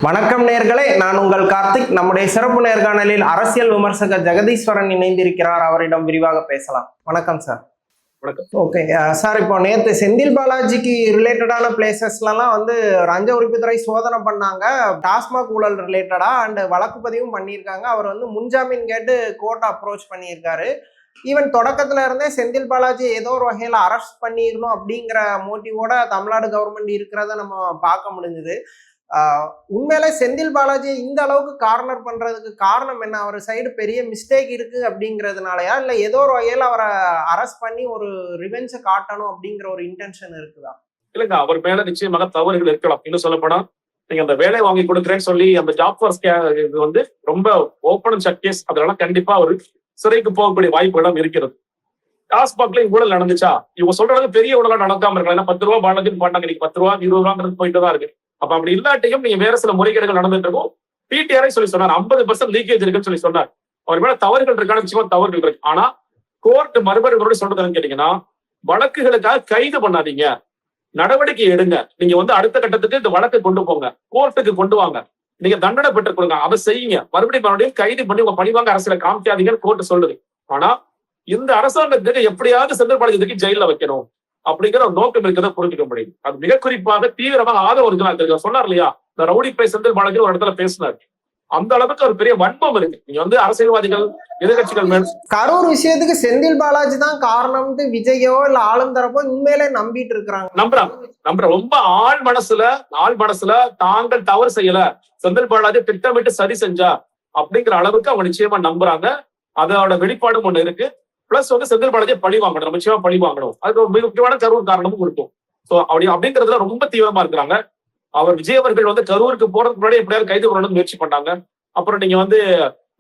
வணக்கம் நேர்களே, நான் உங்கள் கார்த்திக். நம்முடைய சிறப்பு நேர்காணலில் அரசியல் விமர்சகர் ஜெகதீஸ்வரன் இணைந்திருக்கிறார். அவரிடம் விரிவாக பேசலாம். வணக்கம் சார். வணக்கம். ஓகே சார், இப்போ நேற்று செந்தில் பாலாஜிக்கு ரிலேட்டடான பிளேசஸ்லாம் ஒரு அஞ்ச உறுப்பினரை சோதனை பண்ணாங்க. டாஸ்மாக் ஊழல் ரிலேட்டடா அண்ட் வழக்கு பதிவும் பண்ணியிருக்காங்க. அவர் முன்ஜாமீன் கேட்டு கோர்ட் அப்ரோச் பண்ணியிருக்காரு. ஈவன் தொடக்கத்துல இருந்தே செந்தில் பாலாஜி ஏதோ ஒரு வகையில அரெஸ்ட் பண்ணிடணும் அப்படிங்கிற மோட்டிவோட தமிழ்நாடு கவர்மெண்ட் இருக்கிறத நம்ம பார்க்க முடிஞ்சுது. உண்மையில செந்தில் பாலாஜி இந்த அளவுக்கு கார்னர் பண்றதுக்கு காரணம் என்ன? அவர் சைடு பெரிய மிஸ்டேக் இருக்கு அப்படிங்கிறதுனாலயா, இல்ல ஏதோ ஒரு வகையில அவரை அரெஸ்ட் பண்ணி ஒரு ரிவெஞ்சை காட்டணும் அப்படிங்கிற ஒரு இன்டென்ஷன் இருக்குதா? இல்லைங்க, அவர் மேல நிச்சயமாக தவறுகள் இருக்கலாம். இன்னும் சொல்ல போனா, நீங்க அந்த வேலை வாங்கி கொடுக்குறேன்னு சொல்லி அந்த ஜாப் ஃபார் இது ரொம்ப ஓப்பன் அண்ட் ஷட் கேஸ். அதனால கண்டிப்பா அவர் சிறைக்கு போகக்கூடிய வாய்ப்புகளும் இருக்கிறது. டாஸ்மாக்ல ஊழல் நடந்துச்சா? இவங்க சொல்றது பெரிய ஊழலா நடக்காம இருக்கலாம். ஏன்னா 10 ரூபா பாலாஜின்னு பாட்டாங்க, இன்னைக்கு 10 ரூபா 20 ரூபாங்கிறது போயிட்டு தான் இருக்கு. அப்ப அப்படி இல்லாட்டையும் நீங்க வேற சில முறைகேடுகள் நடந்துட்டு இருக்கும். பிடிஆரை சொல்லி சொன்னார் 50% லீக்கேஜ் இருக்குன்னு சொல்லி சொன்னார். அவர் மேல தவறுகள் இருக்கான நிச்சயமா தவறுகள் இருக்கு. ஆனா கோர்ட் மறுபடியும் சொல்றதுன்னு கேட்டீங்கன்னா, வழக்குகளுக்காக கைது பண்ணாதீங்க, நடவடிக்கை எடுங்க. நீங்க அடுத்த கட்டத்துக்கு இந்த வழக்கை கொண்டு போங்க, கோர்ட்டுக்கு கொண்டு வாங்க, நீங்க தண்டனை பெற்றுக் கொடுங்க, அதை செய்யுங்க. மறுபடியும் கைது பண்ணி உங்க பணிவாங்க அரசியல காமிக்காதீங்கன்னு கோர்ட் சொல்லுது. ஆனா இந்த அரசாங்கத்துக்கு எப்படியாவது செந்தில் பாலாஜிக்கு ஜெயில வைக்கணும் அப்படிங்கிற ஒரு நோக்கம் இருக்கிறத புரிஞ்சுக்க முடியும். அது மிக குறிப்பாக தீவிரமாக ஆதரவு சொன்னார் இல்லையா, இந்த ரவுடி பை செந்தில் பாலாஜி ஒரு இடத்துல பேசினார். அந்த அளவுக்கு ஒரு பெரிய வன்மம் இருக்கு. நீங்க அரசியல்வாதிகள் எதிர்கட்சிகள் மேல் கரூர் விஷயத்துக்கு செந்தில் பாலாஜி தான் காரணம்னு விஜயோ இல்ல ஆளும் தரப்போ உண்மையிலே நம்பிட்டு இருக்கிறாங்க. நம்புற ரொம்ப ஆள் மனசுல தாங்கள் தவறு செய்யல, செந்தில் பாலாஜி திட்டமிட்டு சரி செஞ்சா அப்படிங்கிற அளவுக்கு அவங்க நிச்சயமா நம்புறாங்க. அதோட வெளிப்பாடும் ஒண்ணு இருக்கு. பிளஸ் செந்தில் பாலாஜியை பழி வாங்கணும், நிச்சயமா பழி வாங்கணும். அதுக்கு ஒரு மிக முக்கியமான கரூர் காரணமும் இருக்கும். சோ அப்படிங்கிறதுல ரொம்ப தீவிரமா இருக்கிறாங்க. அவர் விஜய் அவர்கள் கரூருக்கு போறதுக்கு முன்னாடி எப்படியாவது கைது பண்ணணும்னு முயற்சி பண்ணாங்க. அப்புறம் நீங்க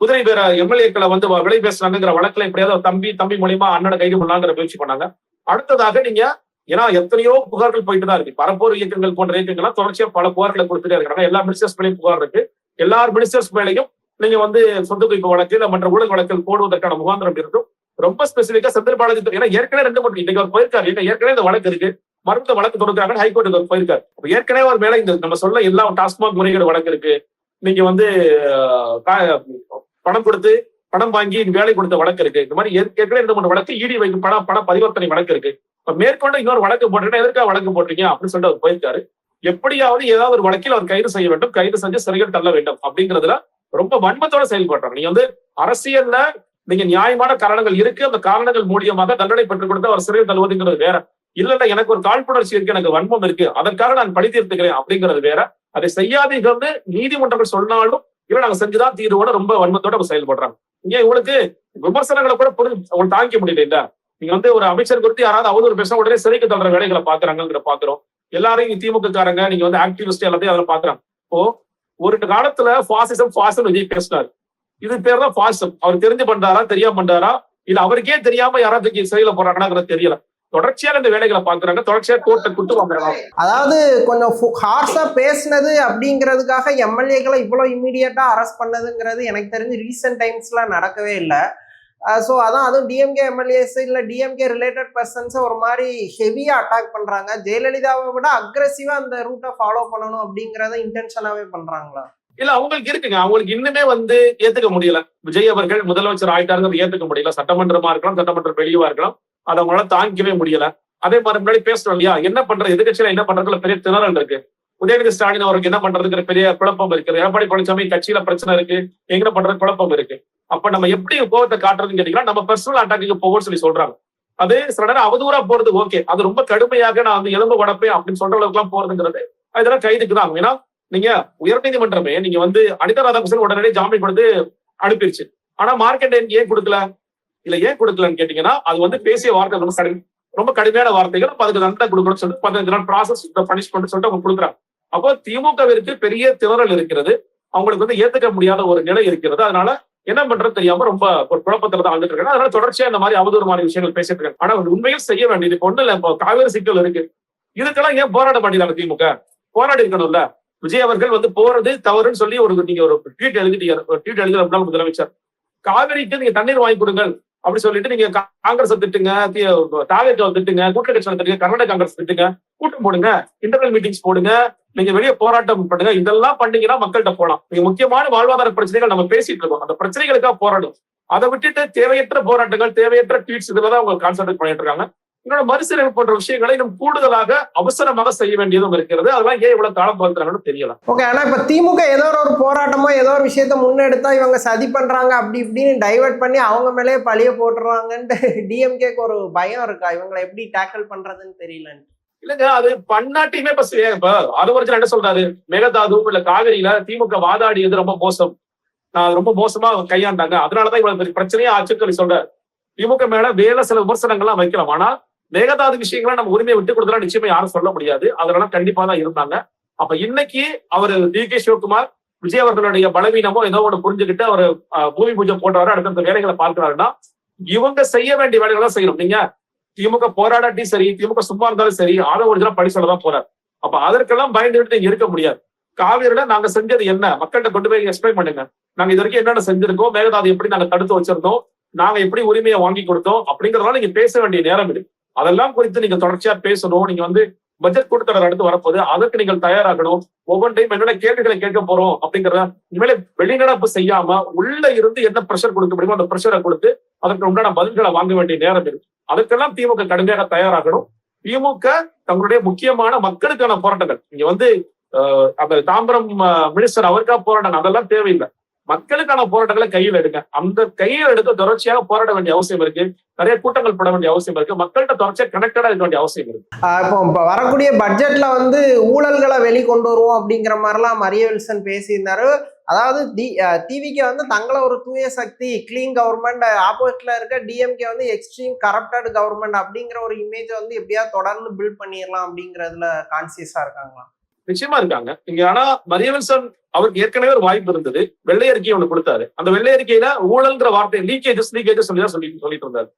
குதிரை பேர எம்எல்ஏக்களை விலை பேசுறாங்கிற வழக்குல எப்படியாவது தம்பி மூலியமா அண்ணனை கைது பண்ணலாங்கிற முயற்சி பண்ணாங்க. அடுத்ததாக நீங்க ஏன்னா எத்தனையோ புகார்கள் போயிட்டு தான் இருக்கு. பரப்போர் இயக்கங்கள் போன்ற இயக்கங்கள்லாம் தொடர்ச்சியா பல புகார்களை கொடுத்துட்டே இருக்காங்க. எல்லா மினிஸ்டர்ஸ் மேலேயும் புகார் இருக்கு. எல்லா மினிஸ்டர்ஸ் மேலேயும் நீங்க சொத்து குவிப்பு வழக்கு இல்ல மற்ற ஊழல் வழக்கில் போடுவதற்கான முகாந்திரம் இருக்கும். ரொம்ப ஸ்பெசிபிக்கா செந்தில் பாலாஜி ஏன்னா ஏற்கனவே 2 மட்டும் இன்னைக்கு அவர் போயிருக்காரு. ஏற்கனவே இந்த வழக்கு இருக்கு, மறுத்த வழக்கு தொடர்கிறாங்க, ஹைகோர்ட்டுக்கு போயிருக்காரு. ஏற்கனவே ஒரு மேல இந்த நம்ம சொல்ல எல்லா டாஸ்மாக் முறைகேடு வழக்கு இருக்கு. நீங்க பணம் கொடுத்து பணம் வாங்கி வேலை கொடுத்த வழக்கு இருக்கு. இந்த மாதிரி ஏற்கனவே 2 வழக்கு இடி வைக்கும் பண பரிவர்த்தனை வழக்கு இருக்கு. இப்ப மேற்கொண்டு இன்னொரு வழக்கு போட்டீங்கன்னா எதற்காக வழக்கு போட்டீங்க அப்படின்னு சொல்லிட்டு அவர் போயிருக்காரு. எப்படியாவது ஏதாவது ஒரு வழக்கில் அவர் கைது செய்ய வேண்டும், கைது செஞ்சு சிறையில் தள்ள வேண்டும் அப்படிங்கிறதுல ரொம்ப வன்மத்தோட செயல்படுறாங்க. நீங்க அரசியல்ல நீங்க நியாயமான காரணங்கள் இருக்கு, அந்த காரணங்கள் மூலியமாக தண்டனை பெற்றுக் கொடுத்து அவர் சிறையில் தள்ளுவதுங்கிறது வேற. இல்ல எனக்கு ஒரு காழ்ப்புணர்ச்சி இருக்கு, எனக்கு வன்மம் இருக்கு, அதற்காக நான் பழி தீர்த்துக்கிறேன் அப்படிங்கிறது வேற. அதை செய்யாதீங்கன்னு நீதிமன்றங்கள் சொன்னாலும் இல்ல நாங்க செஞ்சுதான் தீர்வோட ரொம்ப வன்மத்தோட செயல்படுறாங்க. இங்க உங்களுக்கு விமர்சனங்களை கூட உங்களுக்கு தாங்கிக்க முடியல. இல்ல நீங்க ஒரு அமைச்சர் குறித்து யாராவது அவதூறு பேசினா உடனே சிறைக்கு தள்ளுற வேலைகளை பாக்குறாங்கிற பாக்குறோம். எல்லாரையும் திமுக காரங்க நீங்க ஆக்டிவிஸ்ட் எல்லாத்தையும் அதில் பாக்குறாங்க. இப்போ ஒரு காலத்துல பாசிசம் விஜய் பேசினாரு. இது பேர் தான் பாசிசம். அவர் தெரிஞ்சு பண்றாரா தெரியாம பண்றாரா இல்ல அவருக்கே தெரியாம யாராவது சிறையில போறாங்கன்னா தெரியல. தொடர்ச்சியாக இந்த வேலைகளை பாக்குறாங்க, தொடர்ச்சியாக கோர்ட்டை குட்டு வாங்குறாங்க. அதாவது கொஞ்சம் ஹார்ஷா பேசினது அப்படிங்கிறதுக்காக எம்எல்ஏக்களை இவ்வளவு இம்மீடியட்டா அரெஸ்ட் பண்ணதுங்கிறது எனக்கு தெரிஞ்சு ரீசெண்ட் டைம்ஸ்ல நடக்கவே இல்லை. ஸோ அதுவும் டிஎம்கே எம்எல்ஏஸ் இல்லை டிஎம்கே ரிலேட்டட் பர்சன்ஸ் ஒரு மாதிரி ஹெவியா அட்டாக் பண்றாங்க. ஜெயலலிதாவை விட அக்ரெசிவா அந்த ரூட்டை ஃபாலோ பண்ணணும் அப்படிங்கிறத இன்டென்ஷனாவே பண்றாங்களா? இல்ல அவங்களுக்கு இருக்குங்க. அவங்களுக்கு இன்னுமே ஏத்துக்க முடியல. விஜய் அவர்கள் முதலமைச்சர் ஆயிட்டாருங்கிறது ஏத்துக்க முடியல. சட்டமன்றமா இருக்கலாம், சட்டமன்ற வெளியவா இருக்கலாம், அதை அவங்களால தாங்கிக்கவே முடியல. அதே மாதிரி முன்னாடி பேசுறோம் இல்லையா, என்ன பண்றது, எதிர்கட்சியில என்ன பண்றதுல பெரிய திணறல் இருக்கு. உதயநிதி ஸ்டாலின் அவருக்கு என்ன பண்றதுங்கிற பெரிய குழப்பம் இருக்கு. எடப்பாடி பழனிசாமி கட்சியில பிரச்சனை இருக்கு, எங்க பண்றது குழப்பம் இருக்கு. அப்ப நம்ம எப்படி கோபத்தை காட்டுறதுன்னு கேட்டீங்கன்னா, நம்ம பர்சனல் அட்டாக்கு போவோம்னு சொல்றாங்க. அது சில நேரம் அவதூறா போறது ஓகே, அது ரொம்ப கடுமையாக நான் எலும்பு உடப்பேன் அப்படின்னு சொல்ற அளவுக்கு எல்லாம் போறதுங்கிறது அதெல்லாம் கைதுக்கு தான். ஏன்னா நீங்க உயர்நீதிமன்றமே நீங்க அனிதா ராதாகிருஷ்ணன் உடனே ஜாமீன் கொடுத்து அனுப்பிடுச்சு. ஆனா மார்க்கெட் ஏன் கொடுக்கல? இல்ல ஏன் கொடுக்கலன்னு கேட்டீங்கன்னா, அது பேசிய வார்த்தை ரொம்ப கடுமையான வார்த்தைகள். அதுக்கு தண்டனை கொடுக்கணும்னு சொல்லிட்டு 15 நாள் ப்ராசஸ் பனிஷ்மெண்ட் சொல்லிட்டு அவங்க கொடுக்குறாங்க. அப்போ திமுகவிற்கு பெரிய திணறல் இருக்கிறது, அவங்களுக்கு ஏத்துக்க முடியாத ஒரு நிலை இருக்கிறது. அதனால என்ன பண்றது தெரியாம ரொம்ப ஒரு குழப்பத்துல தான் வந்துட்டு இருக்காங்க. அதனால தொடர்ச்சியா இந்த மாதிரி அவதூறமான விஷயங்கள் பேசிட்டு இருக்காங்க. ஆனா உண்மையில் செய்ய வேண்டியது ஒண்ணு இல்ல. இப்போ காவேரி சிக்கல் இருக்கு, இதுக்கெல்லாம் ஏன் போராட மாட்டேங்கிறாங்க திமுக? போராடி இருக்கணும்ல. விஜய் அவர்கள் போறது தவறுன்னு சொல்லி நீங்க ஒரு ட்வீட் எழுதிட்டீங்க. ட்வீட் எழுதி முதலமைச்சர் காவிரிக்கு நீங்க தண்ணீர் வாங்கி கொடுங்கள், அப்படி சொல்லிட்டு நீங்க காங்கிரஸ் திட்டுங்க, தாவேக்காவை திட்டுங்க, கூட்டணி கட்சிகளை திட்டுங்க, கர்நாடக காங்கிரஸ் திட்டுங்க, கூட்டம் போடுங்க, இன்டர்னல் மீட்டிங்ஸ் போடுங்க, நீங்க வெளியே போராட்டம் பண்ணுங்க. இதெல்லாம் பண்ணீங்கன்னா மக்கள்கிட்ட போலாம். நீங்க முக்கியமான வாழ்வாதார பிரச்சனைகள் நம்ம பேசிட்டு இருக்கோம், அந்த பிரச்சனைகளுக்காக போராடும். அதை விட்டுட்டு தேவையற்ற போராட்டங்கள், தேவையற்ற ட்வீட்ஸ் இதுலதான் அவங்க கான்சென்ட்ரேட் பண்ணிட்டு இருக்காங்க. இன்னொரு மறுசீரமைப்பு போன்ற விஷயங்களை இன்னும் கூடுதலாக அவசரமாக செய்ய வேண்டியதும் இருக்கிறது. அதெல்லாம் ஏன் இவ்வளவு காலம் பார்க்கிறாங்கன்னு தெரியல. ஓகே, ஆனா இப்ப திமுக ஏதோ ஒரு போராட்டமோ ஏதோ ஒரு விஷயத்த முன்னெடுத்தா இவங்க சதி பண்றாங்க அப்படி இப்படின்னு டைவர்ட் பண்ணி அவங்க மேலே பழிய போட்டுருவாங்கன்ட்டு டிஎம்கேக்கு ஒரு பயம் இருக்கா? இவங்களை எப்படி டேக்கிள் பண்றதுன்னு தெரியல. இல்லங்க, அது பண்ணாட்டியுமே இப்ப அறுவர்ஜன் என்ன சொல்றாரு, மேகதாது இல்ல காவிரியில திமுக வாதாடியது ரொம்ப மோசம், நான் ரொம்ப மோசமா கையாண்டாங்க, அதனாலதான் இவ்வளவு பெரிய பிரச்சனையே ஆச்சுன்னு சொல்லி சொல்றாரு. திமுக மேல வேலை சில விமர்சனங்கள்லாம் வைக்கலாம். ஆனா மேகதாது விஷயங்களை நம்ம உரிமையை விட்டு கொடுத்தலாம் நிச்சயமா யாரும் சொல்ல முடியாது. அதனால கண்டிப்பா தான் இருந்தாங்க. அப்ப இன்னைக்கு அவரு டி.கே. சிவகுமார் விஜய் அவர்களுடைய பலவீனமோ ஏதோ ஒன்று புரிஞ்சுக்கிட்டு அவர் பூமி பூஜை போட்டவரை அடுத்த வேலைகளை பார்க்கிறாருன்னா இவங்க செய்ய வேண்டிய வேலைகளை செய்யணும். நீங்க திமுக போராடாட்டி சரி, திமுக சும்மா இருந்தாலும் சரி, ஆதரவு பழி சொல்லதான் போறாரு. அப்ப அதற்கெல்லாம் பயந்துட்டு நீங்க இருக்க முடியாது. காவிரியில நாங்க செஞ்சது என்ன, மக்கள்கிட்ட கொண்டு போய் எக்ஸ்பிளைன் பண்ணுங்க. நாங்க இது வரைக்கும் என்னென்ன செஞ்சிருக்கோம், மேகதாது எப்படி நாங்க தடுத்து வச்சிருந்தோம், நாங்க எப்படி உரிமையை வாங்கி கொடுத்தோம் அப்படிங்கறதால நீங்க பேச வேண்டிய நேரம் இது. அதெல்லாம் குறித்து நீங்க தொடர்ச்சியா பேசணும். நீங்க பட்ஜெட் கூட்டத்தொடர் அடுத்து வரப்போது, அதற்கு நீங்கள் தயாராகணும். ஒவ்வொரு டைம் என்னோட கேள்விகளை கேட்க போறோம் அப்படிங்கறத இனிமேல வெளிநடப்பு செய்யாம உள்ள இருந்து என்ன பிரஷர் கொடுக்க முடியுமோ அந்த பிரஷரை கொடுத்து அதற்கு உண்டான பதில்களை வாங்க வேண்டிய நேரம் இருக்கு. அதுக்கெல்லாம் திமுக கடுமையாக தயாராகணும். திமுக தங்களுடைய முக்கியமான மக்களுக்கான போராட்டங்கள், நீங்க அந்த தாம்பரம் மினிஸ்டர் அவருக்காக போராட்டம் அதெல்லாம் தேவையில்லை. மக்களுக்கான போராட்டங்களை கையில் எடுங்க. அந்த கையில் எடுத்து தொடர்ச்சியாக போராட வேண்டிய அவசியம் இருக்கு. நிறைய கூட்டங்கள் போட வேண்டிய அவசியம் இருக்கு. மக்கள்கிட்ட தொடர்ச்சியா கனெக்டடா இருக்க வேண்டிய அவசியம் இருக்கு. இப்போ வரக்கூடிய பட்ஜெட்ல ஊழல்களை வெளிக்கொண்டு வருவோம் அப்படிங்கிற மாதிரிலாம் மரிய வில்சன் பேசியிருந்தாரு. அதாவது டிவிகே தங்களை ஒரு தூய சக்தி, கிளீன் கவர்மெண்ட், ஆப்போசிட்ல இருக்க டிஎம்கே எக்ஸ்ட்ரீம் கரப்டட் கவர்மெண்ட் அப்படிங்கிற ஒரு இமேஜ் எப்படியாவது தொடர்ந்து பில்ட் பண்ணிடலாம் அப்படிங்கறதுல கான்சியஸா இருக்காங்களா? நிச்சயமா இருக்காங்க இங்க. ஆனா மரிய வில்சன் அவருக்கு ஏற்கனவே ஒரு வாய்ப்பு இருந்தது. வெள்ளை அறிக்கை ஒண்ணு கொடுத்தாரு. அந்த வெள்ளை அறிக்கையில ஊழல்ங்கிற வார்த்தை லீக்கேஜஸ் சொல்லிதான் சொல்லிட்டு இருந்தாரு.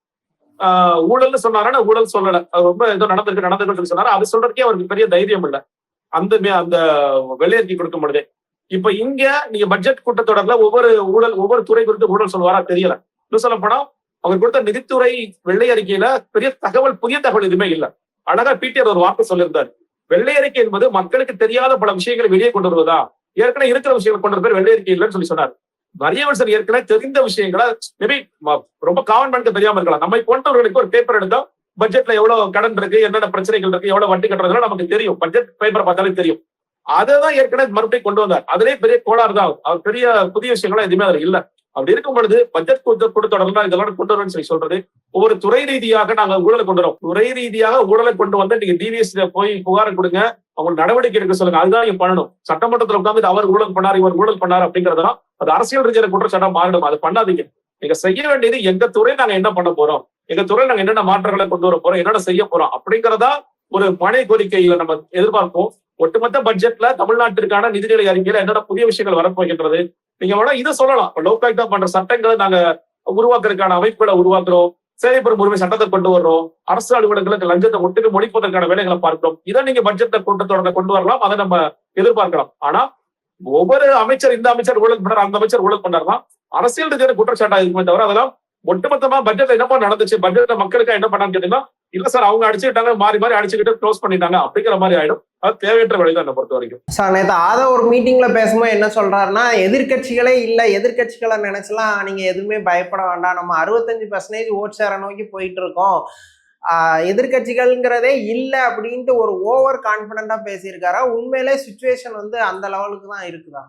ஊழல்னு சொன்னாரா, ஊழல் சொல்லல, அது ரொம்ப ஏதோ நடந்திருக்கு சொன்னாரு. அது சொல்றதுக்கே அவருக்கு பெரிய தைரியம் இல்லை அந்த வெள்ளை அறிக்கை கொடுக்கும் பொழுதே. இப்ப இங்க நீங்க பட்ஜெட் கூட்டத்தொடர்ல ஒவ்வொரு துறை குறித்து ஊழல் சொல்லுவாரா தெரியல. இன்னும் சொல்ல போனா அவர் கொடுத்த நிதித்துறை வெள்ளை அறிக்கையில புதிய தகவல் எதுவுமே இல்லை. அழகா பிடிஆர் ஒரு வார்த்தை சொல்லியிருந்தாரு, வெள்ளை அறிக்கை என்பது மக்களுக்கு தெரியாத பல விஷயங்களை வெளியே கொண்டு வருவதா, ஏற்கனவே இருக்கிற விஷயங்கள் கொண்டு பேர் வெள்ளை அறிக்கை இல்லைன்னு சொல்லி சொன்னார். மரிய வில்சன் ஏற்கனவே தெரிந்த விஷயங்களை மேபி ரொம்ப காமன் மேனுக்கு தெரியாம இருக்கலாம். நம்ம போன்றவர்களுக்கு ஒரு பேப்பர் எடுத்தா பட்ஜெட்ல எவ்வளவு கடன் இருக்கு, என்னென்ன பிரச்சனைகள் இருக்கு, எவ்வளவு வட்டி கட்டுறதுலாம் நமக்கு தெரியும். பட்ஜெட் பேப்பரை பார்த்தாலே தெரியும். அதான் ஏற்கனவே மறுபடியும் கொண்டு வந்தார். அதிலே பெரிய கோளாறு தான். அவர் பெரிய புதிய விஷயங்களும் எதுவுமே அதில் இல்ல. அப்படி இருக்கும் பொழுது பட்ஜெட் கூட்டத்தொடர்லாம் இதெல்லாம் கொண்டு வரணும்னு சொல்லி சொல்றது, ஒவ்வொரு துறை ரீதியாக நாங்க ஊழலை கொண்டு வரோம், துறை ரீதியாக ஊழலை கொண்டு வந்து நீங்க டிவிஎஸ் போய் புகாரை கொடுங்க, அவங்க நடவடிக்கை எடுக்க சொல்லுங்க, அதுதான் நீங்க பண்ணணும். சட்டமன்றத்தில் உட்காந்து அவர் ஊழல் பண்ணார், இவர் ஊழல் பண்ணார் அப்படிங்கறதெல்லாம் அது அரசியல் ரீதியான குற்றச்சாட்டம் மாறிடும். அது பண்ணாதீங்க. நீங்க செய்ய வேண்டியது எங்க துறை நாங்க என்ன பண்ண போறோம், எங்க துறையில் நாங்க என்னென்ன மாற்றங்களை கொண்டு வர போறோம், என்னென்ன செய்ய போறோம் அப்படிங்கறதா ஒரு மனை கோரிக்கையில நம்ம எதிர்பார்ப்போம். ஒட்டுமொத்த பட்ஜெட்ல தமிழ்நாட்டிற்கான நிதிநிலை அறிக்கையில என்னென்ன புதிய விஷயங்கள் வரப்போகின்றது, நீங்க வேணா இதை சொல்லலாம். லோக்காயுக்தா பண்ற சட்டங்களை நாங்க உருவாக்குறதுக்கான அமைப்புகளை உருவாக்குறோம், சேவைப்பெறும் உரிமை சட்டத்தை கொண்டு வர்றோம், அரசு அலுவலர்களுக்கு லஞ்சத்தை ஒட்டுக்கு முடிப்பதற்கான வேலைகளை பார்க்கிறோம். இதை நீங்க பட்ஜெட்டை கூட்டத்தொடர்ல கொண்டு வரலாம், அதை நம்ம எதிர்பார்க்கலாம். ஆனா ஒவ்வொரு அமைச்சர், இந்த அமைச்சர் ஊழல் பண்ணார், அந்த அமைச்சர் ஊழல் பண்ணார்லாம் அரசியல் ரீதியான குற்றச்சாட்டா இருக்குமே தவிர அதெல்லாம் ஒட்டுமொத்தமா பட்ஜெட்ல என்னப்பா நடந்துச்சு, பட்ஜெட்ல மக்களுக்கு என்ன பண்ணான்னு கேட்டீங்கன்னா, இல்ல சார் அவங்க அடிச்சுக்கிட்டாங்க, மாறி மாறி அடிச்சுக்கிட்டு க்ளோஸ் பண்ணிட்டாங்க அப்படிங்கிற மாதிரி ஆயிடும். அது தேவையற்ற வழிதான் என்ன பொறுத்த வரைக்கும். சார் நேற்று ஆதவ் ஒரு மீட்டிங்ல பேசும்போது என்ன சொல்றாருன்னா, எதிர்கட்சிகளே இல்லை, எதிர்கட்சிகளை நினைச்சலாம் நீங்க எதுவுமே பயப்பட வேண்டாம், நம்ம 65% ஓட் ஷேரை நோக்கி போயிட்டு இருக்கோம், எதிர்கட்சிகள்ங்கிறதே இல்லை அப்படின்ட்டு ஒரு ஓவர் கான்பிடண்டா பேசியிருக்காரா? உண்மையிலே சுச்சுவேஷன் அந்த லெவலுக்கு தான் இருக்குதா?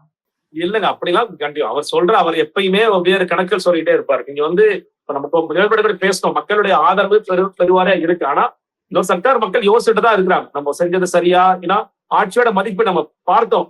இல்லைங்க, அப்படிலாம் கண்டிப்பா அவர் எப்பயுமே வேறு கணக்கில் சொல்லிட்டே இருப்பாரு. இங்க இப்ப நம்ம பேசணும், மக்களுடைய ஆதரவு பெருவாரியா இருக்கு. ஆனா இந்த சர்க்கார் மக்கள் யோசிச்சுட்டு தான் இருக்கிறாங்க, நம்ம செஞ்சது சரியா, ஏன்னா ஆட்சியோட மதிப்பு நம்ம பார்த்தோம்.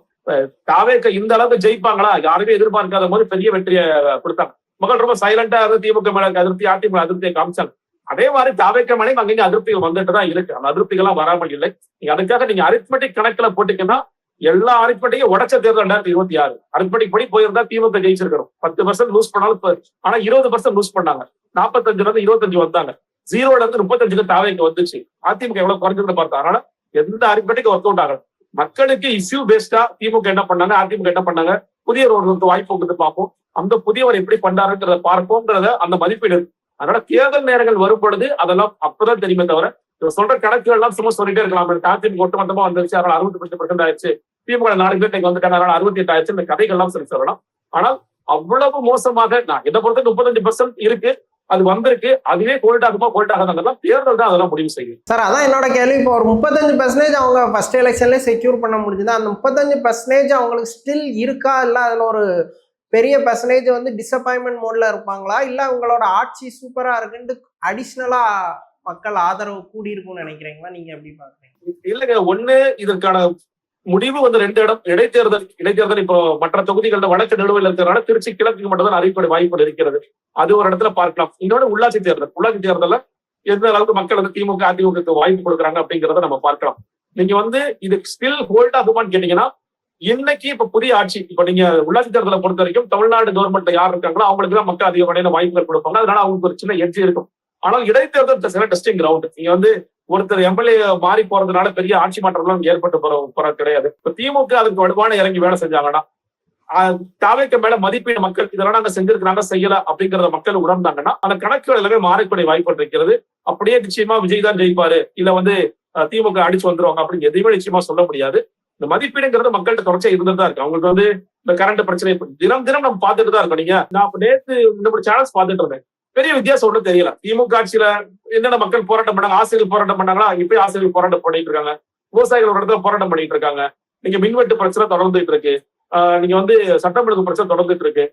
தாவேக்க இந்த அளவுக்கு ஜெயிப்பாங்களா, யாருமே எதிர்பார்க்காத போது பெரிய வெற்றியை கொடுத்தாங்க. மக்கள் ரொம்ப சைலண்டா இருந்து திமுக மேல அதிருப்தி, அதிமுக அதிருப்தியை காமிச்சாங்க. அதே மாதிரி தாவேக்க மேலே அங்கங்க அதிருப்திகள் வந்துட்டு தான் இருக்கு. அந்த அதிருப்திகள்லாம் வராமல் இல்லை. நீங்க அதுக்காக நீங்க அரித்மெட்டிக் கணக்குல போட்டீங்கன்னா எல்லா அரித்மெட்டிக்கும் உடச்ச தேர்தல் 2026 அரித்மெட்டிக் படி போயிருந்தா திமுக ஜெயிச்சிருக்கிறோம். 10% லூஸ் பண்ணாலும், ஆனா 20% லூஸ் பண்ணாங்க. 45 25 வந்தாங்க, 0ல இருந்து 35 தாவேக்கு வந்துச்சு. அதிமுக எவ்வளவு குறைஞ்சதுன்னு பார்த்தா, அதனால எந்த அரித்மெட்டிக் ஒர்க் அவுட் ஆகல. மக்களுக்கு இஷ்யூ பேஸ்டா திமுக என்ன பண்ணாங்க, அதிமுக என்ன பண்ணாங்க, புதிய ஒரு வாய்ப்பு கொடுத்து பார்ப்போம். அந்த புதியவர் எப்படி பண்ணாருங்கிறத பார்ப்போம்ங்கிறத அந்த மதிப்பீடு அதனால தேர்தல் நேரங்கள் வரும் பொழுது அதெல்லாம் அப்பதான் தெரியுமே தவிர இவர் சொல்ற கணக்குகள் எல்லாம் சும்மா சொல்லிட்டே இருக்கலாம். அதிமுக ஒட்டுமொத்தமா வந்துருச்சு, அதனால 65% ஆயிடுச்சு, திமுக 4 பேர் இன்னைக்கு வந்துட்டாங்க, அதனால 68 ஆயிடுச்சு, இந்த கதைகள் எல்லாம் சொல்லி சொல்லலாம். ஆனால் அவ்வளவு மோசமாக நான் இதை பொறுத்த 35% இருக்கு, அது வந்திருக்கு, அதுவே கோல்ட் ஆகுமா கோல்ட் ஆகாதெல்லாம் தேர்தல் தான் அதெல்லாம் முடிவு செய்யும். சார் அதான் என்னோட கேள்வி. இப்போ ஒரு 35% அவங்க ஃபர்ஸ்ட் எலெக்ஷன்லேயே செக்யூர் பண்ண முடிஞ்சுது, அந்த 35% அவங்களுக்கு ஸ்டில் இருக்கா, இல்லை அதில் ஒரு பெரிய பெர்சன்டேஜ் வந்து டிசப்பாயின்மெண்ட் மோட்ல இருப்பாங்களா, இல்லை அவங்களோட ஆட்சி சூப்பரா இருக்குன்னு அடிஷ்னலா மக்கள் ஆதரவு கூடி இருக்கும்னு நினைக்கிறீங்களா? நீங்க எப்படி பாக்குறீங்க? இல்லைங்க, ஒண்ணு இதற்கான முடிவு வந்து 2 இடம். இடைத்தேர்தல் இப்போ மற்ற தொகுதிகளில் வடக்கு நடுவில் இருக்கிறதுனால திருச்சி கிழக்கு மட்டும் தான் அறிவிப்பட வாய்ப்புகள் இருக்கிறது, அது ஒரு இடத்துல பார்க்கலாம். இன்னொன்று உள்ளாட்சி தேர்தல்ல எந்த அளவுக்கு மக்கள் வந்து திமுக அதிமுக வாய்ப்பு கொடுக்குறாங்க அப்படிங்கிறத நம்ம பார்க்கலாம். நீங்க வந்து இது ஸ்டில் ஹோல்ட் ஆகுமான்னு கேட்டீங்கன்னா, இன்னைக்கு இப்ப புதிய ஆட்சி, இப்ப நீங்க உள்ளாட்சி தேர்தலை பொறுத்த வரைக்கும் தமிழ்நாடு கவர்மெண்ட்ல யார் இருக்காங்களோ அவங்களுக்கு தான் மக்கள் அதிகமான வாய்ப்புகள் கொடுப்பாங்க, அதனால அவங்களுக்கு ஒரு சின்ன எட்ஜ் இருக்கும். ஆனால் இடைத்தேர்தல் சில டெஸ்டிங் கிரவுண்ட். நீங்க வந்து ஒருத்தர் எம்எல்ஏ மாறி போறதுனால பெரிய ஆட்சி மாற்றம் ஏற்பட்டு போற கிடையாது. இப்ப திமுக அதுக்கு வலுவான இறங்கி வேலை செஞ்சாங்கன்னா, தாவேக்கு மேல மதிப்பீடு மக்கள் இதெல்லாம் நாங்க செஞ்சிருக்கிறாங்க செய்யல அப்படிங்கறத மக்கள் உணர்ந்தாங்கன்னா அந்த கணக்குகள் எல்லாமே மாறக்கூடிய வாய்ப்பு இருக்கிறது. அப்படியே நிச்சயமா விஜய் தான் ஜெயிப்பாரு, இல்ல வந்து திமுக அடிச்சு வந்துருவாங்க அப்படின்னு எதையுமே நிச்சயமா சொல்ல முடியாது. இந்த மதிப்பீடுங்கிறது மக்கள்கிட்ட தொடர்ச்சியா இருந்துதான் இருக்கு. அவங்களுக்கு வந்து இந்த கரண்ட் பிரச்சனை தினம் நம்ம பார்த்துட்டு தான் இருக்கோம். நீங்க நான் நேற்று இந்த சேனல்ஸ் பார்த்துட்டு இருந்தேன், பெரிய வித்தியாசம் ஒன்றும் தெரியல. திமுக ஆட்சியில என்னென்ன மக்கள் போராட்டம் பண்ணாங்க, ஆசிரியர்கள் போராட்டம் பண்ணாங்களா, இப்பயும் ஆசிரியர்கள் போராட்டம் பண்ணிட்டு இருக்காங்க, விவசாயிகள் ஒரு இடத்துல போராட்டம் பண்ணிட்டு இருக்காங்க, நீங்க மின்வெட்டு பிரச்சனை தொடர்ந்துட்டு இருக்கு, நீங்க வந்து சட்டமன்ற பிரச்சனை தொடர்ந்துட்டு இருக்கு.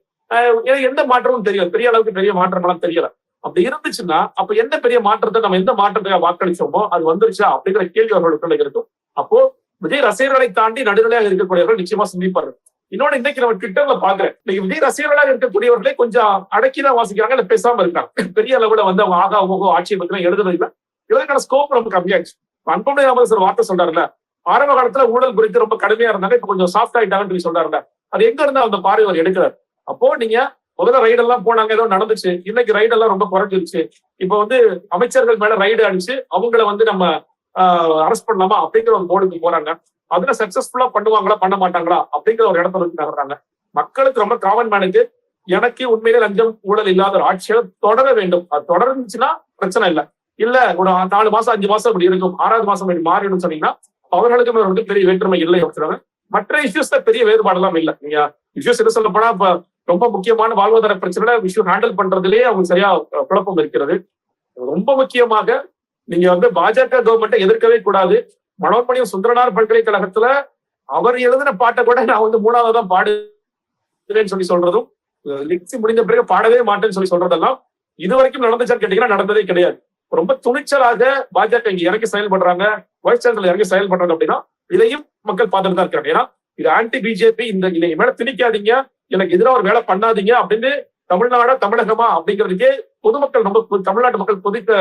எந்த மாற்றமும் தெரியல, பெரிய அளவுக்கு பெரிய மாற்றம் எல்லாம் தெரியல. அப்படி இருந்துச்சுன்னா அப்ப எந்த பெரிய மாற்றத்தை நம்ம எந்த மாற்றத்தை வாக்களிச்சோமோ அது வந்துருச்சா அப்படிங்கிற கேள்வி அவர்களுக்கு இருக்கும். அப்போ விஜய் ரசிகர்களை தாண்டி நடுநிலையாக இருக்கக்கூடியவர்கள் நிச்சயமா சிந்திப்பார்கள். இன்னொன்னு இன்னைக்கு நம்ம ட்விட்டர்ல பாக்குறேன், இன்னைக்கு விஜய் ரசிகர்களாக இருக்கக்கூடியவர்களே கொஞ்சம் அடக்கிதான் வாசிக்கிறாங்க, இல்ல பேசாம இருக்காங்க. பெரிய அளவுல வந்து அவங்க ஆகா ஓகோ ஆட்சியை பத்தி எழுதுறது இல்லை, எழுதுக்கான ஸ்கோப் ரொம்ப கம்மியாச்சு. அன்புடைய அமைச்சர் வார்த்தை சொல்றாருல, ஆரம்ப காலத்துல ஊழல் குறித்து ரொம்ப கடுமையா இருந்தாங்க, இப்ப கொஞ்சம் சாஃப்ட் ஆயிட்டாங்கன்னு சொல்றாருல, அது எங்க இருந்தா அந்த பார்வை அவர் எடுக்கிறார். அப்போ நீங்க முதல்ல ரைடு எல்லாம் போனாங்க, ஏதோ நடந்துச்சு, இன்னைக்கு ரைடு எல்லாம் ரொம்ப குறைஞ்சிருச்சு. இப்ப வந்து அமைச்சர்கள் மேல ரைடு அடிச்சு அவங்கள வந்து நம்ம அரெஸ்ட் பண்ணலாமா அப்படிங்கிற ஒரு போர்டுக்கு போறாங்க. அதுல சக்சஸ்ஃபுல்லா பண்ணுவாங்களா பண்ண மாட்டாங்களா அப்படிங்கிற ஒரு இடத்துல வந்து நகர்றாங்க. மக்களுக்கு ரொம்ப காமன் மேனுக்கு எனக்கு உண்மையிலே லஞ்சம் ஊழல் இல்லாத ஒரு ஆட்சியை தொடர வேண்டும், அது தொடர்ந்துச்சுன்னா பிரச்சனை இல்லை, இல்ல ஒரு 4 மாசம் 5 மாசம் இப்படி இருக்கும், 6வது மாசம் இப்படி மாறிடும் சொன்னீங்கன்னா அவர்களுக்கும் வந்து பெரிய வேற்றுமை இல்லை சொல்றாங்க. மற்ற இஷ்யூஸ்ல பெரிய வேறுபாடு எல்லாம் இல்லை. நீங்க இஷ்யூஸ் என்ன சொல்ல போனா இப்ப ரொம்ப முக்கியமான வாழ்வாதார பிரச்சனை இஷ்யூ ஹேண்டில் பண்றதுலயே அவங்க சரியா குழப்பம் இருக்கிறது. ரொம்ப முக்கியமாக நீங்க வந்து பாஜக கவர்மெண்ட்டை எதிர்க்கவே கூடாது. மனோன்மணியம் சுந்தரனார் பல்கலைக்கழகத்துல அவர் எழுதின பாட்டை கூட நான் வந்து 3வது தான் பாடுறேன்னு சொல்லி சொல்றதும், முடிந்த பிறகு பாடவே மாட்டேன்னு சொல்லி சொல்றதெல்லாம் இது வரைக்கும் நடந்துச்சான்னு கேட்டீங்கன்னா நடந்ததே கிடையாது. ரொம்ப துணிச்சலாக பாஜக இங்க இறங்கி செயல்படுறாங்க, வைஸ் சான்சலர் இறங்கி செயல்படுறாங்க அப்படின்னா இதையும் மக்கள் பார்த்துட்டு தான் இருக்காங்க. ஏன்னா இது ஆன்டி பிஜேபி, இந்த இதை மேல திணிக்காதீங்க, எனக்கு எதிராக ஒரு வேலை பண்ணாதீங்க அப்படின்னு தமிழ்நாடா தமிழகமா அப்படிங்கிறதுக்கே பொதுமக்கள் நம்ம தமிழ்நாட்டு மக்கள் பொதுக்க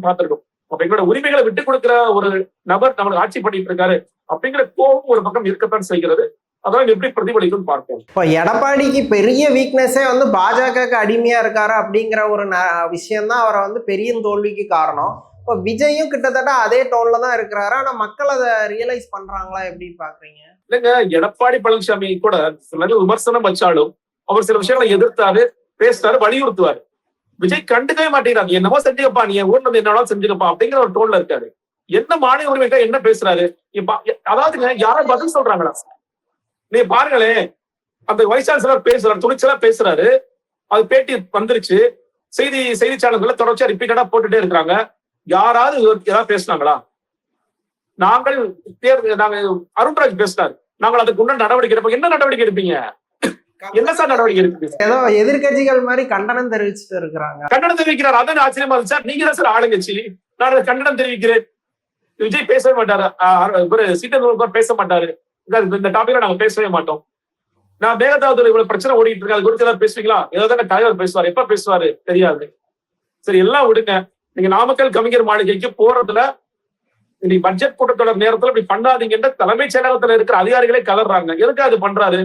பார்த்திருக்கோம். அப்ப எங்களோட உரிமைகளை விட்டுக் கொடுக்கிற ஒரு நபர் நம்மளுக்கு ஆட்சி பண்ணிட்டு இருக்காரு அப்படிங்கிற கோபம் ஒரு பக்கம் இருக்கத்தான் செய்கிறது. அதான் எப்படி பிரதிபலிக்கும் பார்ப்போம். இப்போ எடப்பாடிக்கு பெரிய வீக்னஸே வந்து பாஜகவுக்கு அடிமையா இருக்காரு அப்படிங்கிற ஒரு விஷயம் தான் அவரை வந்து பெரிய தோல்விக்கு காரணம். இப்போ விஜயும் கிட்டத்தட்ட அதே டோன்ல தான் இருக்கிறாரு, ஆனா மக்கள் அதை ரியலைஸ் பண்றாங்களா, எப்படி பாக்குறீங்க? இல்லைங்க, எடப்பாடி பழனிசாமி கூட சில விமர்சனம் வச்சாலும் அவர் சில விஷயங்களை எதிர்த்தாரு, பேசினாரு, வலியுறுத்துவாரு. விஜய் கண்டுக்கவே மாட்டேங்கிறாங்க, என்னமோ செஞ்சுக்கப்பா, நீ ஊர்ல இருந்து என்னவா செஞ்சுக்கப்பா அப்படிங்கிற ஒரு டோன்ல இருக்காரு. என்ன மாநில உரிமைக்கா என்ன பேசுறாரு? அதாவதுங்க யாரும் பதில் சொல்றாங்களா? நீ பாருங்களேன், அந்த வைஸ் சான்சலர் பேசுறாரு, துணிச்சலா பேசுறாரு, அது பேட்டி வந்துருச்சு, செய்தி சேனல்களை தொடர்ச்சியா ரிப்பீட்டடா போட்டுட்டே இருக்கிறாங்க. யாராவது ஏதாவது பேசினாங்களா? நாங்கள் அருண்ராஜ் பேசினார், நாங்கள் அதுக்கு உண்டான நடவடிக்கை எடுப்போம். என்ன நடவடிக்கை எடுப்பீங்க? என்ன சார் நடவடிக்கை எடுப்பீங்க? ஏதோ எதிர்கட்சிகள் மாதிரி கண்டனம் தெரிவிச்சுட்டு இருக்கிறாங்க. கண்டனம் தெரிவிக்கிறார், அதான் ஆச்சரியமா இருந்துச்சு சார். நீங்க தான் சார் ஆளுங்கட்சி, நான் கண்டனம் தெரிவிக்கிறேன். விஜய் பேசவே மாட்டாரு, சீட்டர் பேச மாட்டாரு, இந்த டாபிக்ல நாங்க பேசவே மாட்டோம். நான் மேகதாதுல இவ்வளவு பிரச்சனை ஓடிட்டு இருக்கு, அது குறித்து ஏதாவது பேசுவீங்களா? ஏதாவது தலைவர் பேசுவார், எப்ப பேசுவாரு தெரியாது. சரி எல்லாம் விடுங்க, நீங்க நாமக்கல் கவிஞர் மாளிகைக்கு போறதுல இன்னைக்கு பட்ஜெட் கூட்டத்தொடர் நேரத்துல இப்படி பண்ணாதீங்கன்ற தலைமைச் செயலகத்துல இருக்கிற அதிகாரிகளே கலர்றாங்க. எதுக்கு அது பண்றாரு?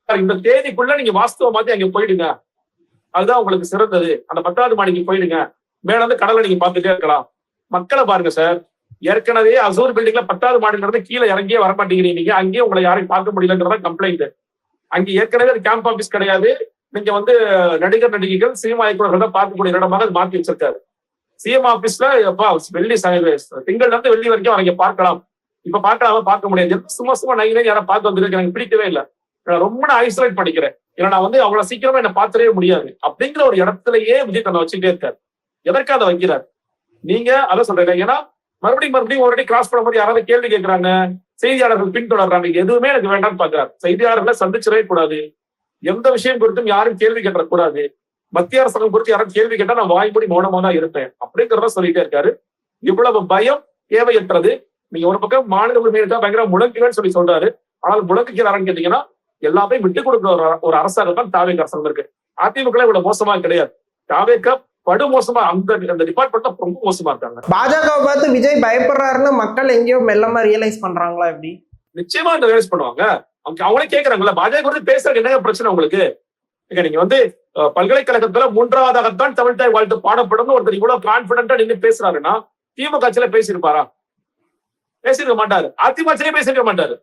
இந்த தேதிக்குள்ள நீங்க வாஸ்துவ மாத்தி அங்க போயிடுங்க, அதுதான் உங்களுக்கு சிறந்தது. அந்த 10வது மாடிக்கு போயிடுங்க, மேல இருந்து கடலை நீங்க பார்த்துட்டே இருக்கலாம். மக்களை பாருங்க சார், ஏற்கனவே அசூர் பில்டிங்ல 10வது மாடியில இருந்து கீழே இறங்கியே வர மாட்டேங்கிறீங்க, அங்கேயே உங்களை யாரையும் பார்க்க முடியலங்கிறதா கம்ப்ளைண்ட். அங்க ஏற்கனவே கேம்ப் ஆபீஸ் கிடையாது, நீங்க வந்து நடிகர் நடிகைகள் சினிமா இயக்குநர்கள் தான் பார்க்கக்கூடிய இடமாக அது மாத்தி வச்சிருக்காரு. சிஎம் ஆபீஸ்ல எப்பா வெள்ளி திங்கள்ல இருந்து வெள்ளி வரைக்கும் அவங்க பார்க்கலாம். இப்ப பார்க்கலாம பார்க்க முடியாது. சும்மா சும்மா நைனே யாரும் பார்த்து வந்துருக்கு எனக்கு பிடிக்கவே இல்லை. நான் ரொம்ப ஐசோலேட் பண்ணிக்கிறேன். ஏன்னா நான் வந்து அவ்வளவு சீக்கிரமா என்ன பார்த்துடவே முடியாது அப்படிங்கிற ஒரு இடத்துலயே விஜய் தன்னை வச்சுக்கிட்டே இருக்காரு. எதற்காக அதை வைக்கிறார்? நீங்க அதை சொல்றீங்க. ஏன்னா மறுபடியும் ஒரு கிராஸ் பண்ணும்போது யாராவது கேள்வி கேட்கறாங்க, செய்தியாளர்கள் பின்தொடர்றாங்க, எதுவுமே எனக்கு வேண்டாம்னு பாக்குறாரு. செய்தியாளர்களை சந்திச்சிடவே கூடாது, எந்த விஷயம் குறித்தும் யாரும் கேள்வி கேட்டக்கூடாது, மத்திய அரசாங்கம் குறித்து யாரும் கேள்வி கேட்டா நான் வாய்மொழி மௌனமா தான் இருப்பேன் அப்படிங்கிறத சொல்லிட்டே இருக்காரு. இவ்வளவு பயம் தேவையற்றது. நீங்க ஒரு பக்கம் மாநில உரிமையை பயங்கர முழங்குவேன்னு சொல்றாரு. ஆனால் முழங்குகிறாரான்னு கேட்டீங்கன்னா எல்லாமே விட்டுக் கொடுக்கிற ஒரு அரசாங்கம் தான் தாவேக அரசாங்கம் இருக்கு. அதிமுக இவ்வளவு மோசமா கிடையாது. தாவேக படு மோசமா அந்த டிபார்ட்மெண்ட் ரொம்ப மோசமா இருக்காங்க. பாஜகவை பார்த்து விஜய் பயப்படுறாருன்னு மக்கள் எங்கேயோ மெல்லமா ரியலைஸ் பண்றாங்களா? எப்படி? நிச்சயமா ரியலைஸ் பண்ணுவாங்க. அவங்களே கேட்கறாங்கல்ல, பாஜக குறித்து பேசுறது என்ன பிரச்சனை உங்களுக்கு? நீங்க வந்து பல்கலைக்கழகத்துல 3வதாகத்தான் தமிழ் தாய் வாழ்த்து பாடப்படும் ஒருத்தர் இவ்வளவு கான்பிடண்டா நின்று பேசுறாருன்னா திமுக ஆட்சியில பேசியிருப்பாரா? பேசிருக்க மாட்டாரு. அதிமுக ஆட்சியிலே பேசிருக்க மாட்டாரு.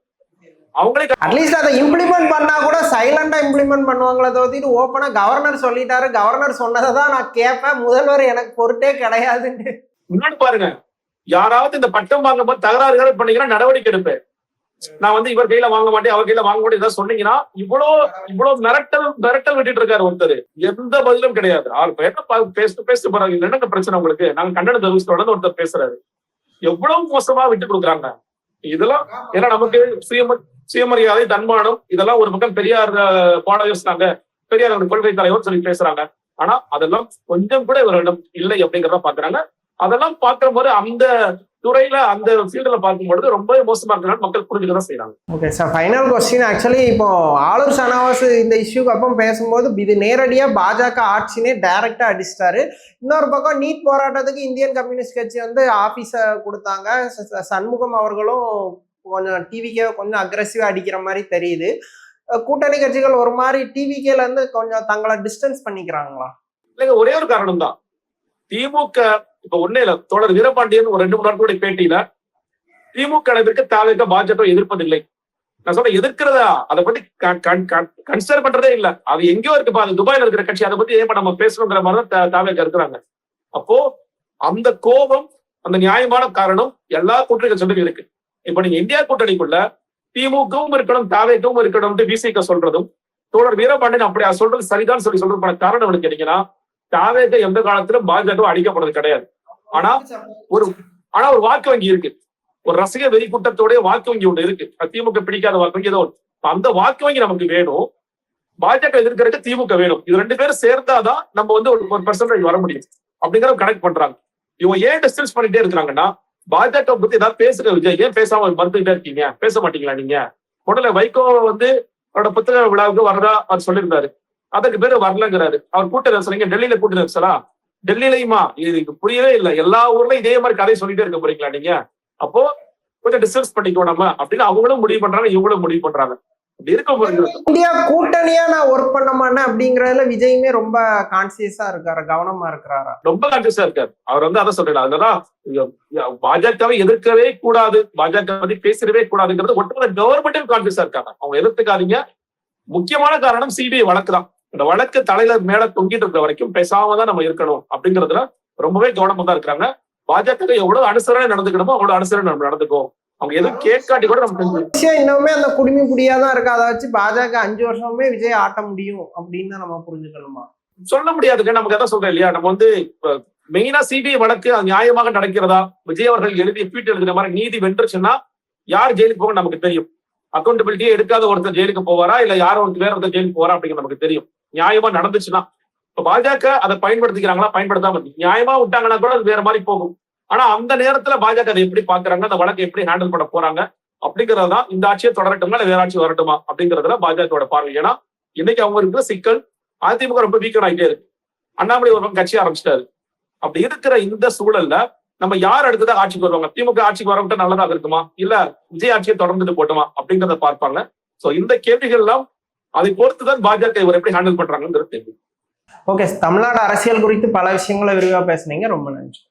அவங்களே அட்லீஸ்ட் அதை இம்ப்ளிமெண்ட் பண்ணா கூட சைலண்டா இம்ப்ளிமெண்ட் பண்ணுவாங்களே தவிர்த்து ஓப்பனா கவர்னர் சொல்லிட்டாரு, கவர்னர் சொன்னதை தான் நான் கேட்பேன், முதல்வர் எனக்கு பொருட்டே கிடையாதுன்னு. முன்னாடி பாருங்க, யாராவது இந்த பட்டம் வாங்கும்போது தகராறுகள் பண்ணீங்கன்னா நடவடிக்கை எடுப்பேன். நான் வந்து இவர் கையில வாங்க மாட்டேன், அவர் கையில வாங்க மாட்டேன் ஏதாவது சொன்னீங்கன்னா இவ்வளவு மிரட்டல் விட்டுட்டு இருக்காரு ஒருத்தர். எந்த பதிலும் கிடையாது. பேசிட்டு போறாங்க. என்னங்க பிரச்சனை உங்களுக்கு? நாங்க கண்டன தெரிவிச்சோட ஒருத்தர் பேசுறாரு. எவ்வளவு மோசமா விட்டு கொடுக்குறாங்க. இதெல்லாம் ஏன்னா நமக்கு சுயமரியாதை, தன்மானம், இதெல்லாம் ஒரு பக்கம் பெரியார் பாடம் யோசிச்சாங்க, பெரியார் கொள்கை தலைவர் சொல்லி பேசுறாங்க. ஆனா அதெல்லாம் கொஞ்சம் கூட இவர்களிடம் இல்லை அப்படிங்கிறத பாக்குறாங்க. அதெல்லாம் பார்க்கிற போது அந்த துறையில அந்த ஃபீல்டுல பார்க்கும்பொழுது ரொம்ப மோசமா இருக்கிறாங்க, மக்கள் புரிஞ்சுக்கதான் செய்யறாங்க. Okay sir, final question. Actually இப்போ ஆளுர் ஷானவாஸ் இந்த இஷ்யூக்கு அப்புறம் பேசும்போது இது நேரடியா பாஜக ஆட்சினே டைரக்டா அடிச்சிட்டாரு. இன்னொரு பக்கம் நீட் போராட்டத்துக்கு இந்தியன் கம்யூனிஸ்ட் கட்சி வந்து ஆபீஸ கொடுத்தாங்க. சண்முகம் அவர்களும் கொஞ்சம் டிவிக்கே கொஞ்சம் அக்ரெசிவா அடிக்கிற மாதிரி தெரியுது. கூட்டணி கட்சிகள் ஒரு மாதிரி டிவிகேல இருந்து கொஞ்சம் தங்களை டிஸ்டன்ஸ் பண்ணிக்கிறாங்களா? இல்லைங்க, ஒரே ஒரு காரணம் தான். திமுக இப்ப ஒன்னே இல்ல, தோழர் வீரபாண்டியன் ஒரு 2-3 நாட்களுடைய பேட்டியில திமுக அளவிற்கு தாவேக பாஜக எதிர்ப்பதில்லை. நான் சொல்றேன் எதிர்க்கிறதா, அதை பத்தி கன்சிடர் பண்றதே இல்ல. அது எங்கேயோ இருக்கு, அது துபாயில இருக்கிற கட்சி, அதை பத்தி ஏன் நம்ம பேசணுங்கிற மாதிரிதான் தாவேக இருக்கிறாங்க. அப்போ அந்த கோபம், அந்த நியாயமான காரணம் எல்லா கூட்டணி கட்சிகளும் இருக்கு. இப்ப நீங்க இந்தியா கூட்டணிக்குள்ள திமுகவும் இருக்கணும், தாவேகவும் இருக்கணும் விசிக சொல்றதும், தோழர் வீரபாண்டியன் அப்படி சொல்றது சரிதான் சொல்றதுக்கான காரணம் என்ன கேட்டீங்கன்னா, தாவேக எந்த காலத்திலும் பாஜக அடிக்கப்படுறது கிடையாது. ஆனா ஒரு வாக்கு வங்கி இருக்கு, ஒரு ரசிக வெறி கூட்டத்தோட வாக்கு வங்கி ஒண்ணு இருக்கு. திமுக பிடிக்காத வாக்கு வங்கி ஏதோ அந்த வாக்கு வங்கி நமக்கு வேணும். பாஜக எதிர்க்கிறதுக்கு திமுக வேணும். இது 2 பேரும் சேர்ந்தாதான் நம்ம வந்து ஒரு % வர முடியும் அப்படிங்கிற கனெக்ட் பண்றாங்க. இவங்க ஏன் டிஸ்டன்ஸ் பண்ணிட்டே இருக்கிறாங்கன்னா, பாஜக பத்தி ஏதாவது பேசுற விஜய் ஏன் பேசாம மறுத்துக்கிட்டே இருக்கீங்க, பேச மாட்டீங்களா நீங்க? முதல்ல வைகோ வந்து அவரோட புத்தக விழாவுக்கு வரதா அவர் சொல்லியிருந்தாரு, அதுக்கு பேரு வரலங்கிறாரு. அவர் கூட்ட நெரிசல் டெல்லியில கூட்ட நெரிசலா? டெல்லியிலையுமா? இது புரியவே இல்லை. எல்லா ஊர்லயும் இதே மாதிரி கதை சொல்லிட்டே இருக்க போறீங்களா நீங்க? அப்போ கொஞ்சம் டிஸ்டன்ஸ் பண்ணிக்கோ நம்ம அப்படின்னு அவங்களும் முடிவு பண்றாங்க, இவங்களும் முடிவு பண்றாங்க. இந்தியா கூட்டணியா நான் ஒர்க் பண்ண மாட்டேன் அப்படிங்கறதுல விஜயுமே ரொம்ப கான்சியஸா இருக்காரு, கவனமா இருக்கிறாரா? ரொம்ப கான்சியஸா இருக்காரு. அவர் வந்து அதை சொல்றாரு. அதனாலதான் பாஜகவை எதிர்க்கவே கூடாது, பாஜக பத்தி பேசவே கூடாதுங்கிறது ஒட்டுமொத்த கவர்மெண்ட்டும் கான்சியஸா இருக்காங்க. அவங்க எதிர்த்துக்காதீங்க. முக்கியமான காரணம் சிபிஐ வழக்கு தான். இந்த வழக்கு தலையில மேல தொங்கிட்டு இருக்கிற வரைக்கும் பேசாம தான் நம்ம இருக்கணும் அப்படிங்கறதுல ரொம்பவே கவனமா தான் இருக்கிறாங்க. பாஜக எவ்வளவு அனுசரணை நடந்துக்கணுமோ அவ்வளவு அனுசரணை நம்ம நடந்துக்கும். அவங்க எதுவும் கேட்காட்டி கூட நம்ம இன்னுமே அந்த குடிமை குடியாதான் இருக்கு. அதை வச்சு பாஜக 5 வருஷமே விஜய் ஆட்ட முடியும் அப்படின்னு நம்ம புரிஞ்சுக்கணுமா? சொல்ல முடியாதுங்க. நமக்கு எதாவது சொல்றேன் இல்லையா, நம்ம வந்து மெயினா சிபிஐ வழக்கு நியாயமாக நடக்கிறதா, விஜய் அவர்கள் எழுதிய ட்வீட் எழுதுற மாதிரி நீதி வென்றுச்சுன்னா யார் ஜெயிலுக்கு போக நமக்கு தெரியும். அக்கௌண்டபிலிட்டியே எடுக்காத ஒருத்தர் ஜெயிலுக்கு போவாரா, இல்ல யாரோ வேற ஒருத்தர் ஜெயிலுக்கு போறா அப்படிங்கிறது நமக்கு தெரியும். நியாயமா நடந்துச்சுன்னா இப்ப பாஜக அதை பயன்படுத்திக்கிறாங்களா, பயன்படுத்தாம நியாயமா விட்டாங்கன்னா கூட அது வேற மாதிரி போகும். ஆனா அந்த நேரத்துல பாஜக அதை எப்படி பாக்குறாங்க, அந்த வழக்கை எப்படி ஹேண்டில் பண்ண போறாங்க அப்படிங்கறதுதான் இந்த ஆட்சியை தொடரட்டுமா இல்ல வேற ஆட்சி வரட்டுமா அப்படிங்கறதுல பாஜகவோட பார்வை. ஏன்னா இன்னைக்கு அவங்க இருக்கிற சிக்கல், அதிமுக ரொம்ப வீக்கன் ஆகிட்டே இருக்கு. அண்ணாமலை ஒரு கட்சி ஆரம்பிச்சிட்டாரு. அப்படி இருக்கிற இந்த சூழல்ல நம்ம யார் அடுத்ததான் ஆட்சிக்கு வருவாங்க, திமுக ஆட்சிக்கு வரவிட்ட நல்லதாக இருக்குமா இல்ல விஜய் ஆட்சியை தொடர்ந்துட்டு போட்டுமா அப்படிங்கறத பார்ப்பாங்க. சோ இந்த கேள்விகள் எல்லாம் அதை பொறுத்துதான் பாஜக இவர் எப்படி ஹேண்டில் பண்றாங்கிறது தெரியும். ஓகே, தமிழ்நாடு அரசியல் குறித்து பல விஷயங்களை விரிவா பேசுனீங்க. ரொம்ப நன்றி.